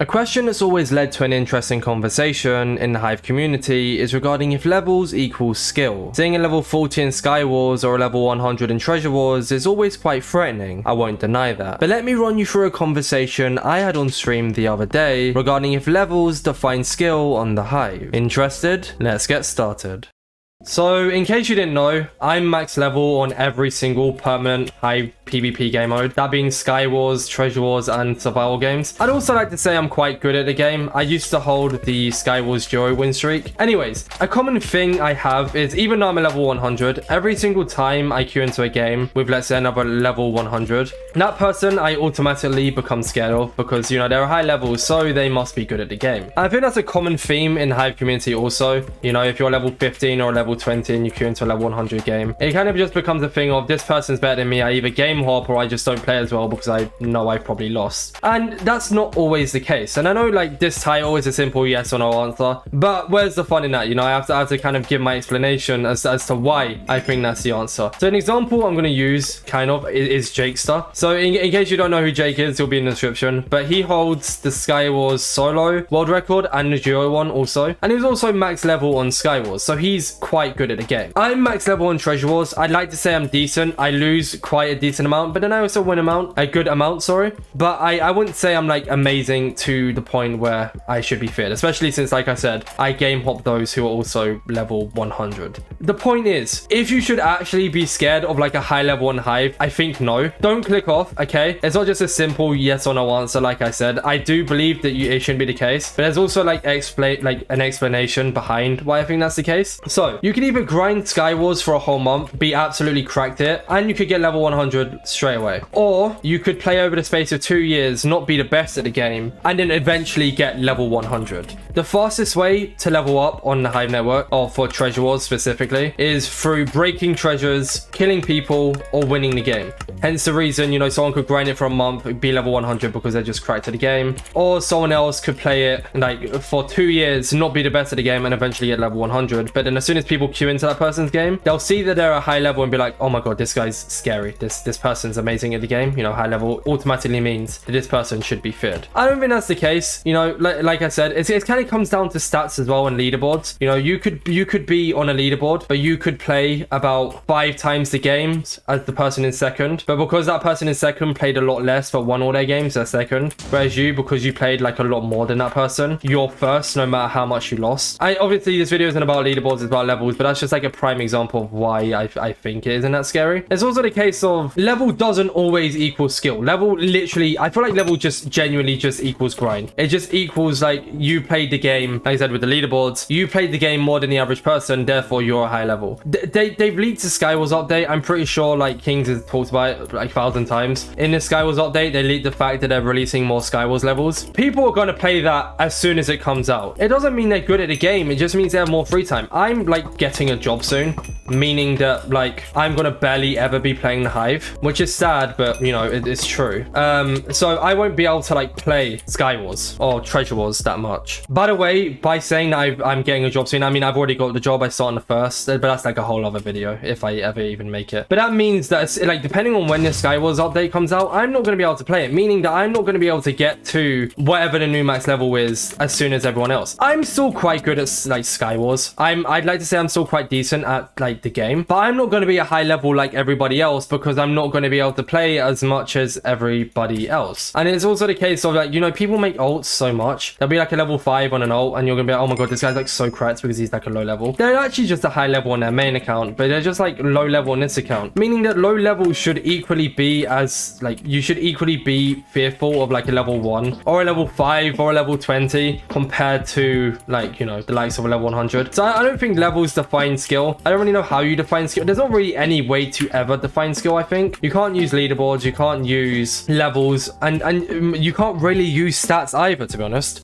A question that's always led to an interesting conversation in the Hive community is regarding if levels equals skill. Seeing a level 40 in Skywars or a level 100 in Treasure Wars is always quite threatening, I won't deny that. But let me run you through a conversation I had on stream the other day regarding if levels define skill on the Hive. Interested? Let's get started. So, in case you didn't know, I'm max level on every single permanent Hive PvP game mode, that being Skywars, Treasure Wars, and survival games. I'd also like to say I'm quite good at the game. I used to hold the Skywars duo win streak. Anyways, a common thing I have is, even though I'm a level 100, every single time I queue into a game with, let's say, another level 100, that person I automatically become scared of because, you know, they're a high level, so they must be good at the game. I think that's a common theme in the Hive community also. You know, if you're level 15 or level 20 and you queue into a level 100 game, it kind of just becomes a thing of, this person's better than me. I either game hop or I just don't play as well because I know I've probably lost. And that's not always the case. And I know, like, this title is a simple yes or no answer, but where's the fun in that? You know, I have to kind of give my explanation as to why I think that's the answer. So an example I'm going to use kind of is Jakester. So in case you don't know who Jake is, he'll be in the description, but he holds the Skywars solo world record and the duo one also. And he was also max level on Skywars, so he's quite good at the game. I'm max level on Treasure Wars. I'd like to say I'm decent. I lose quite a decent amount, but then I also win a good amount, sorry. But I wouldn't say I'm like amazing to the point where I should be feared, especially since, like I said, I game hop those who are also level 100. The point is, if you should actually be scared of like a high level on Hive, I think no. Don't click off, okay? It's not just a simple yes or no answer. Like I said, I do believe that it shouldn't be the case, but there's also like an explanation behind why I think that's the case. So you can either grind Skywars for a whole month, be absolutely cracked it, and you could get level 100 straight away. Or you could play over the space of 2 years, not be the best at the game, and then eventually get level 100. The fastest way to level up on the Hive network, or for Treasure Wars specifically, is through breaking treasures, killing people, or winning the game. Hence the reason, you know, someone could grind it for a month, be level 100 because they're just cracked at the game. Or someone else could play it like for 2 years, not be the best at the game, and eventually get level 100. But then as soon as people queue into that person's game, they'll see that they're a high level and be like, oh my god, this guy's scary. This person's amazing at the game. You know, high level automatically means that this person should be feared. I don't think that's the case. You know, like I said, it kind of comes down to stats as well and leaderboards. You know, you could be on a leaderboard, but you could play about 5 times the games as the person in second. But because that person in second played a lot less but won all their games, they're second. Whereas you, because you played like a lot more than that person, you're first no matter how much you lost. Obviously this video isn't about leaderboards, it's about levels, but that's just like a prime example of why I think it isn't that scary. It's also the case of level doesn't always equal skill. Level literally, I feel like level just genuinely just equals grind. It just equals like you played the game, like I said with the leaderboards, you played the game more than the average person, therefore you're a high level. They've leaked the Skywars update. I'm pretty sure like Kings has talked about it like 1,000 times. In the Skywars update, they leaked the fact that they're releasing more Skywars levels. People are going to play that as soon as it comes out. It doesn't mean they're good at the game. It just means they have more free time. I'm like getting a job soon, meaning that like I'm gonna barely ever be playing the Hive, which is sad, but you know, it's true. So I won't be able to like play Skywars or Treasure Wars that much. By the way, by saying that I'm getting a job soon, I mean I've already got the job. I start on the 1st, but that's like a whole other video if I ever even make it. But that means that it's, like, depending on when the Skywars update comes out, I'm not going to be able to play it, meaning that I'm not going to be able to get to whatever the new max level is as soon as everyone else. I'm still quite good at like Skywars. I'd like to say I'm still quite decent at like the game, but I'm not going to be a high level like everybody else because I'm not going to be able to play as much as everybody else. And it's also the case of like, you know, people make ults so much. There'll be like a level 5 on an ult and you're going to be like, oh my god, this guy's like so cracked because he's like a low level. They're actually just a high level on their main account, but they're just like low level on this account, meaning that low levels should equally be as like, you should equally be fearful of like a level 1 or a level 5 or a level 20 compared to like, you know, the likes of a level 100. So I don't think levels define skill. I don't really know how you define skill. There's not really any way to ever define skill. I think you can't use leaderboards, you can't use levels, and you can't really use stats either, to be honest.